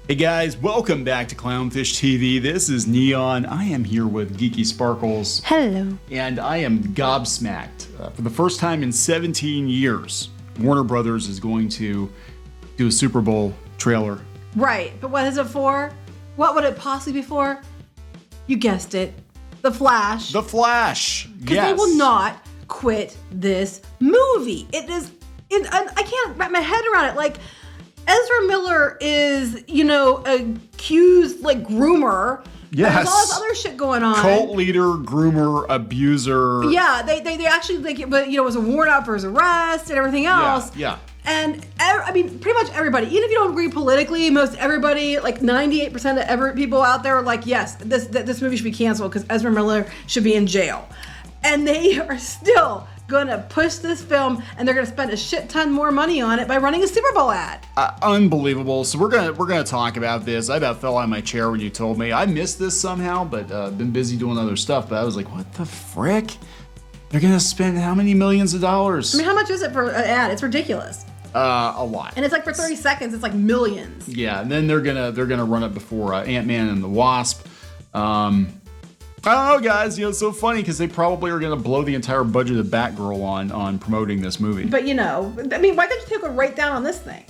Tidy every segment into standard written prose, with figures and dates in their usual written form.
Hey guys, welcome back to Clownfish TV. This is Neon. I am here with Geeky Sparkles. Hello. And I am gobsmacked. For the first time in 17 years, Warner Brothers is going to do a Super Bowl trailer. Right, but what is it for? What would it possibly be for? You guessed it. The Flash. The Flash! Because Yes. they will not quit this movie. It is, I can't wrap my head around it. Like, Ezra Miller is, accused, groomer. Yes. There's all this other shit going on. Cult leader, groomer, abuser. Yeah, they actually, it was a warrant out for his arrest and everything else. Yeah. And pretty much everybody, even if you don't agree politically, most everybody, like 98% of people out there are like, yes, this movie should be canceled because Ezra Miller should be in jail. And they are still gonna push this film, and they're gonna spend a shit ton more money on it by running a Super Bowl ad. Unbelievable. So we're gonna talk about this. I about fell out of my chair when you told me. I missed this somehow, but been busy doing other stuff. But I was like, what the frick? They're gonna spend how many millions of dollars? I mean, how much is it for an ad? It's ridiculous. A lot. And it's like for 30 seconds, it's like millions. Yeah, and then they're gonna run it before Ant-Man and the Wasp. I don't know, guys. It's so funny because they probably are gonna blow the entire budget of Batgirl on promoting this movie. But why didn't you take a write down on this thing?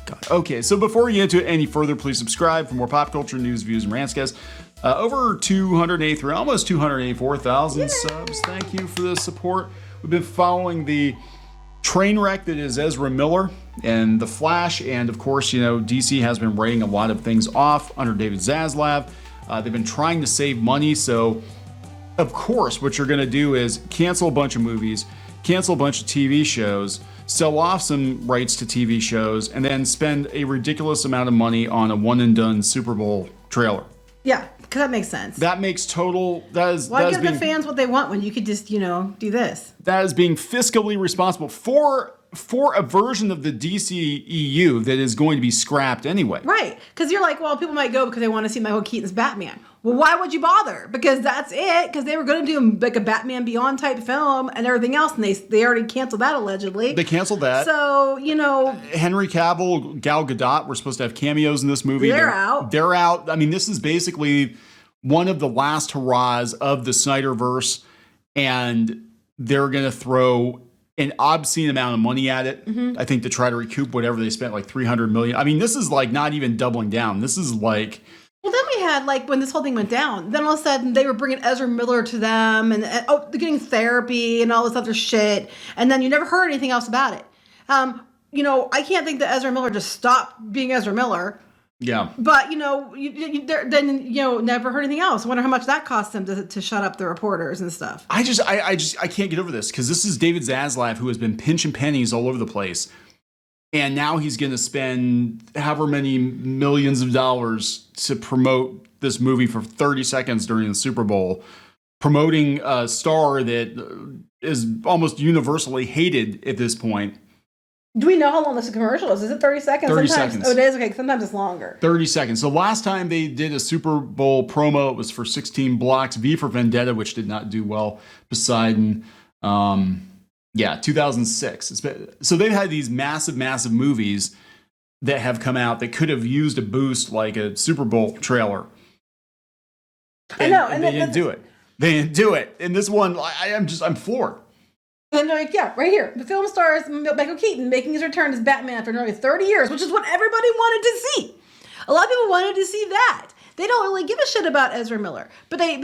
God. Okay, so before we get into it any further, please subscribe for more pop culture news, views, and rants, guys. Over 283, almost 284,000 subs. Thank you for the support. We've been following the train wreck that is Ezra Miller and The Flash, and of course, DC has been writing a lot of things off under David Zaslav. They've been trying to save money, so of course, what you're going to do is cancel a bunch of movies, cancel a bunch of TV shows, sell off some rights to TV shows, and then spend a ridiculous amount of money on a one-and-done Super Bowl trailer. Yeah, because that makes sense. That makes total. Why give the fans what they want when you could just, do this? That is being fiscally responsible for a version of the DCEU that is going to be scrapped anyway. Right, because you're like, well, people might go because they want to see Michael Keaton's Batman. Well, why would you bother? Because that's it. Because they were going to do like a Batman Beyond type film and everything else, and they already canceled that allegedly. They canceled that. So Henry Cavill, Gal Gadot were supposed to have cameos in this movie. They're out. They're out. I mean, this is basically one of the last hurrahs of the Snyderverse, and they're going to throw an obscene amount of money at it. Mm-hmm. I think to try to recoup whatever they spent, like $300 million. I mean, this is like not even doubling down. This is like. Well, then we had when this whole thing went down, then all of a sudden they were bringing Ezra Miller to them, and they're getting therapy and all this other shit, and then you never heard anything else about it. I can't think that Ezra Miller just stopped being Ezra Miller. Yeah. But then never heard anything else. I wonder how much that cost them to shut up the reporters and stuff. I can't get over this because this is David Zaslav, who has been pinching pennies all over the place. And now he's going to spend however many millions of dollars to promote this movie for 30 seconds during the Super Bowl, promoting a star that is almost universally hated at this point. Do we know how long this commercial is? Is it 30 seconds? 30 seconds. Oh, it is? Okay, sometimes it's longer. 30 seconds. The last time they did a Super Bowl promo, it was for 16 blocks. V for Vendetta, which did not do well. Poseidon. 2006. So they've had these massive, massive movies that have come out that could have used a boost like a Super Bowl trailer. I know. And they didn't do it. They didn't do it. And this one, I'm floored. And they're like, yeah, right here. The film stars Michael Keaton making his return as Batman after nearly 30 years, which is what everybody wanted to see. A lot of people wanted to see that. They don't really give a shit about Ezra Miller. But they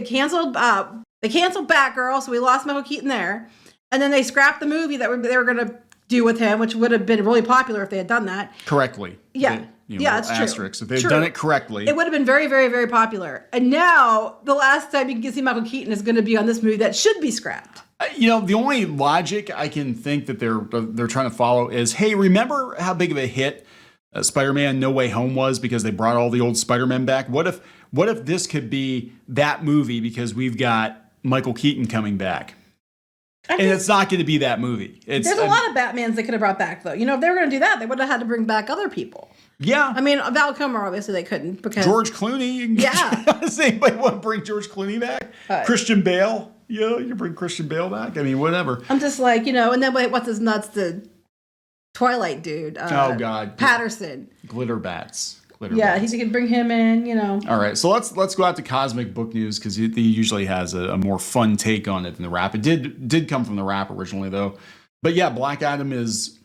canceled Batgirl, so we lost Michael Keaton there. And then they scrapped the movie that they were going to do with him, which would have been really popular if they had done that. Correctly. Yeah. It's asterisks. true. If they'd done it correctly. It would have been very, very, very popular. And now, the last time you can see Michael Keaton is going to be on this movie that should be scrapped. The only logic I can think that they're trying to follow is, hey, remember how big of a hit Spider-Man No Way Home was because they brought all the old Spider-Men back? What if this could be that movie because we've got Michael Keaton coming back? And it's not going to be that movie. There's a lot of Batmans they could have brought back, though. If they were going to do that, they would have had to bring back other people. Yeah. I mean, Val Kilmer, obviously, they couldn't because... George Clooney. Yeah. Does anybody want to bring George Clooney back? Christian Bale. You bring Christian Bale back? I mean, whatever. I'm just like, and then what's his nuts? Twilight dude. Oh God, Patterson. Glitter bats. Yeah, he could bring him in. All right, so let's go out to cosmic book news because he usually has a more fun take on it than the Wrap. It did come from the Wrap originally though, but yeah, Black Adam is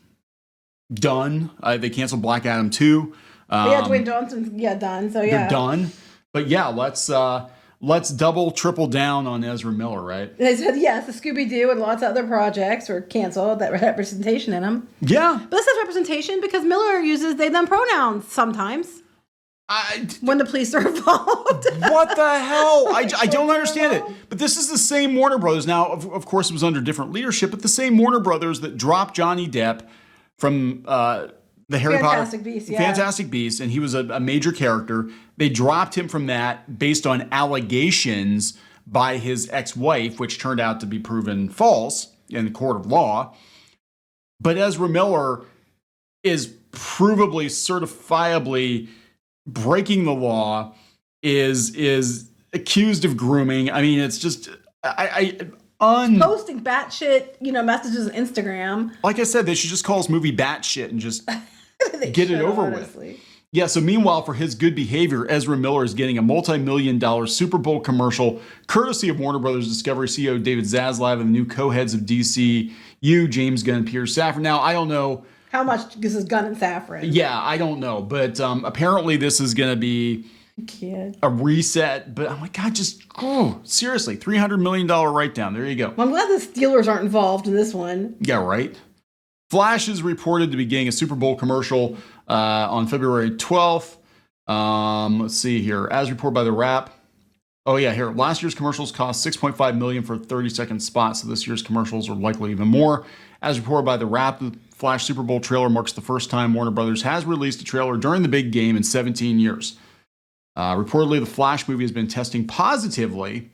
done. They canceled Black Adam 2. Dwayne Johnson's done. So yeah, they're done. But yeah, let's double, triple down on Ezra Miller, right? They said yes, the Scooby-Doo and lots of other projects were canceled that had representation in them. Yeah. But this is representation because Miller uses they, them pronouns sometimes. When the police are involved. What the hell? I don't understand it. But this is the same Warner Brothers. Now, of course, it was under different leadership, but the same Warner Brothers that dropped Johnny Depp from the Harry Fantastic Potter Beasts, yeah. Fantastic Beasts, and he was a major character. They dropped him from that based on allegations by his ex-wife, which turned out to be proven false in the court of law. But Ezra Miller is provably, certifiably breaking the law, is accused of grooming. I mean, it's just posting batshit, messages on Instagram. Like I said, they should just call this movie Batshit and just get it over with. Yeah, so meanwhile, for his good behavior, Ezra Miller is getting a multi-million-dollar Super Bowl commercial courtesy of Warner Brothers Discovery CEO David Zaslav and the new co-heads of DCU, James Gunn and Peter Safran. Now, I don't know how much this is Gunn and Safran. Yeah, I don't know. But apparently this is going to be a reset. But I'm like, God, seriously, $300 million write-down. There you go. Well, I'm glad the Steelers aren't involved in this one. Yeah, right. Flash is reported to be getting a Super Bowl commercial on February 12th. Let's see here. As reported by The Wrap. Oh, yeah, here. Last year's commercials cost $6.5 million for a 30-second spot, so this year's commercials are likely even more. As reported by The Wrap, the Flash Super Bowl trailer marks the first time Warner Brothers has released a trailer during the big game in 17 years. Reportedly, the Flash movie has been testing positively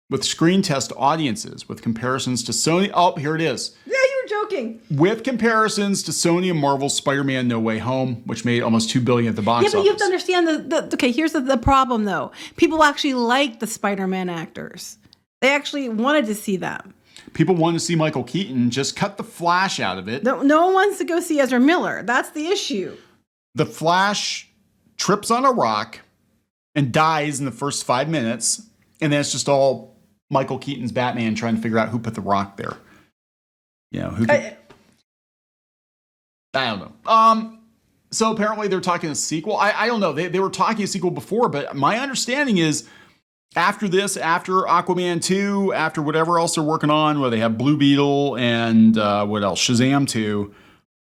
with screen test audiences with comparisons to Sony. Oh, here it is. Yeah, you were joking. With comparisons to Sony and Marvel's Spider-Man No Way Home, which made almost $2 billion at the box office. Yeah, but you have to understand okay, here's the problem though. People actually like the Spider-Man actors. They actually wanted to see them. People want to see Michael Keaton. Just cut the Flash out of it. No one wants to go see Ezra Miller. That's the issue. The Flash trips on a rock and dies in the first 5 minutes, and then it's just all Michael Keaton's Batman trying to figure out who put the rock there. Who? I don't know. So apparently they're talking a sequel. I don't know. They were talking a sequel before, but my understanding is after this, after Aquaman 2, after whatever else they're working on, where they have Blue Beetle and what else? Shazam 2.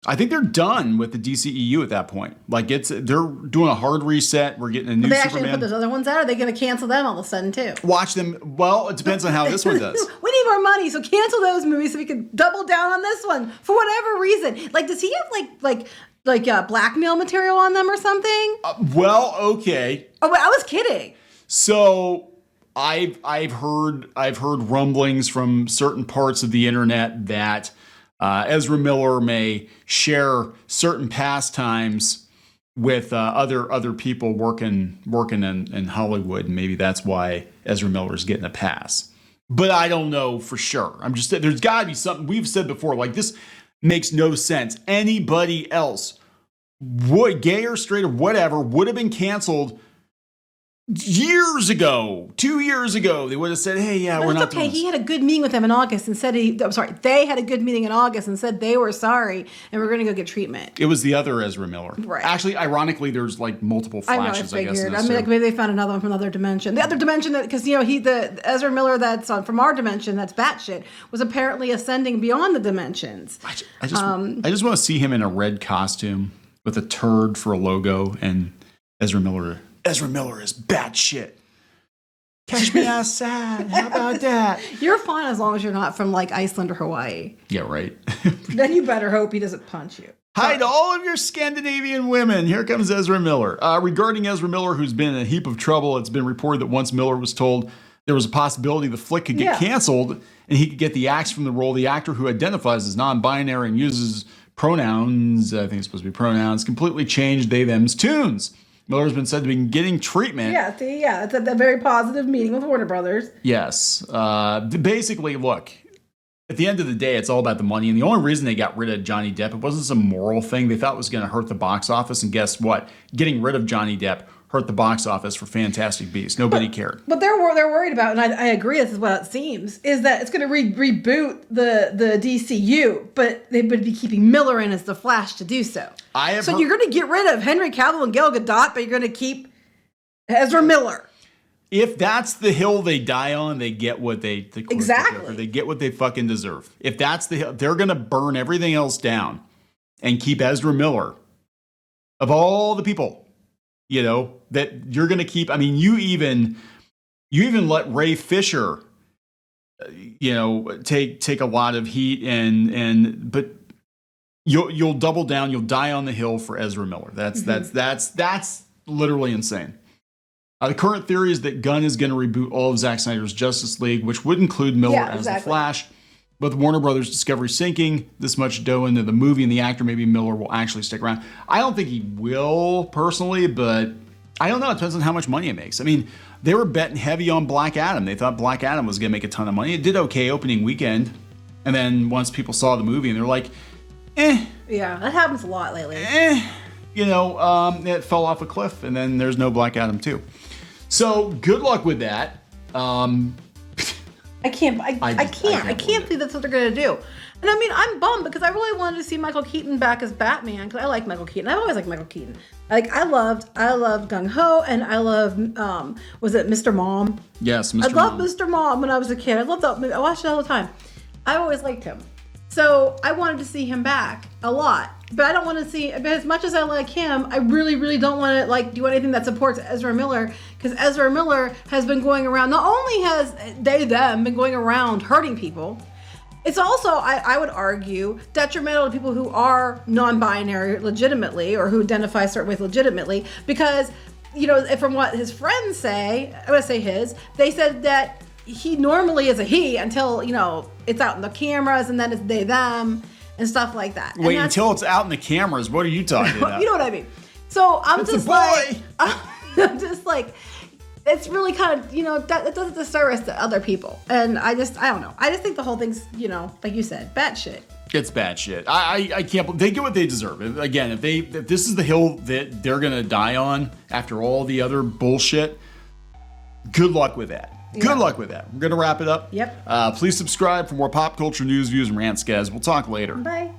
I think they're done with the DCEU at that point. Like they're doing a hard reset. We're getting a new Superman. They actually put those other ones out. Are they going to cancel them all of a sudden too? Watch them. Well, it depends on how this one does. We need more money, so cancel those movies so we can double down on this one for whatever reason. Like, does he have like blackmail material on them or something? Well, okay. Oh, wait, I was kidding. So I've heard rumblings from certain parts of the internet that Ezra Miller may share certain pastimes with other people working in Hollywood, and maybe that's why Ezra Miller is getting a pass. But I don't know for sure. There's got to be something. We've said before, like, this makes no sense. Anybody else, gay or straight or whatever, would have been canceled years ago, 2 years ago. They would have said, hey, yeah, we're not doing this. He had a good meeting with them in August and said they had a good meeting in August and said they were sorry and we're going to go get treatment. It was the other Ezra Miller. Right. Actually, ironically, there's like multiple Flashes, I guess. I mean, like, maybe they found another one from another dimension. The other dimension, because the Ezra Miller that's from our dimension, that's batshit, was apparently ascending beyond the dimensions. I just want to see him in a red costume with a turd for a logo and Ezra Miller is batshit. Catch me outside. How about that? You're fine as long as you're not from like Iceland or Hawaii. Yeah, right. Then you better hope he doesn't punch you. Hi to all of your Scandinavian women. Here comes Ezra Miller. Regarding Ezra Miller, who's been in a heap of trouble, it's been reported that once Miller was told there was a possibility the flick could get canceled and he could get the axe from the role, the actor who identifies as non-binary and uses pronouns, I think it's supposed to be pronouns, completely changed they-them's tunes. Miller's been said to be getting treatment. Yeah, it's a very positive meeting with Warner Brothers. Yes. Basically, look, at the end of the day, it's all about the money. And the only reason they got rid of Johnny Depp, it wasn't some moral thing. They thought it was going to hurt the box office. And guess what? Getting rid of Johnny Depp hurt the box office for Fantastic Beasts. Nobody cared. But they're worried about, and I agree, this is what it seems, is that it's going to reboot the DCU, but they would be keeping Miller in as the Flash to do so. So you're going to get rid of Henry Cavill and Gal Gadot, but you're going to keep Ezra Miller. If that's the hill they die on, they get what they exactly. They get what they fucking deserve. If that's the hill, they're gonna burn everything else down and keep Ezra Miller. Of all the people, that you're gonna keep. I mean, you even let Ray Fisher, take a lot of heat but you'll double down. You'll die on the hill for Ezra Miller. That's literally insane. The current theory is that Gunn is going to reboot all of Zack Snyder's Justice League, which would include Miller as the Flash. But Warner Brothers Discovery sinking this much dough into the movie and the actor, maybe Miller will actually stick around. I don't think he will personally, but I don't know. It depends on how much money it makes. I mean, they were betting heavy on Black Adam. They thought Black Adam was going to make a ton of money. It did okay opening weekend. And then once people saw the movie and they're like, Yeah, that happens a lot lately. It fell off a cliff and then there's no Black Adam 2. So good luck with that. I can't believe that's what they're gonna do. And I mean, I'm bummed because I really wanted to see Michael Keaton back as Batman because I like Michael Keaton. I've always liked Michael Keaton. I loved Gung Ho and I loved was it Mr. Mom? Yes, Mr. Mom. I loved Mr. Mom when I was a kid. I loved that movie. I watched it all the time. I always liked him. So I wanted to see him back a lot. But I don't want to see, as much as I like him, I really, really don't want to do anything that supports Ezra Miller, because Ezra Miller has been going around, not only has them been going around hurting people, it's also, I would argue, detrimental to people who are non-binary legitimately, or who identify certain ways legitimately, because, from what his friends say, I'm going to say they said that he normally is a he until, it's out in the cameras, and then it's they, them, and stuff like that. Wait, until it's out in the cameras? What are you talking about? You know what I mean. So I'm just like, it's really kind of, that it does a disservice to other people. And I don't know. I just think the whole thing's, like you said, bad shit. It's bad shit. I can't. They get what they deserve. Again, if this is the hill that they're gonna die on after all the other bullshit, good luck with that. Good luck with that. We're going to wrap it up. Yep. Please subscribe for more pop culture news, views, and rants, guys. We'll talk later. Bye.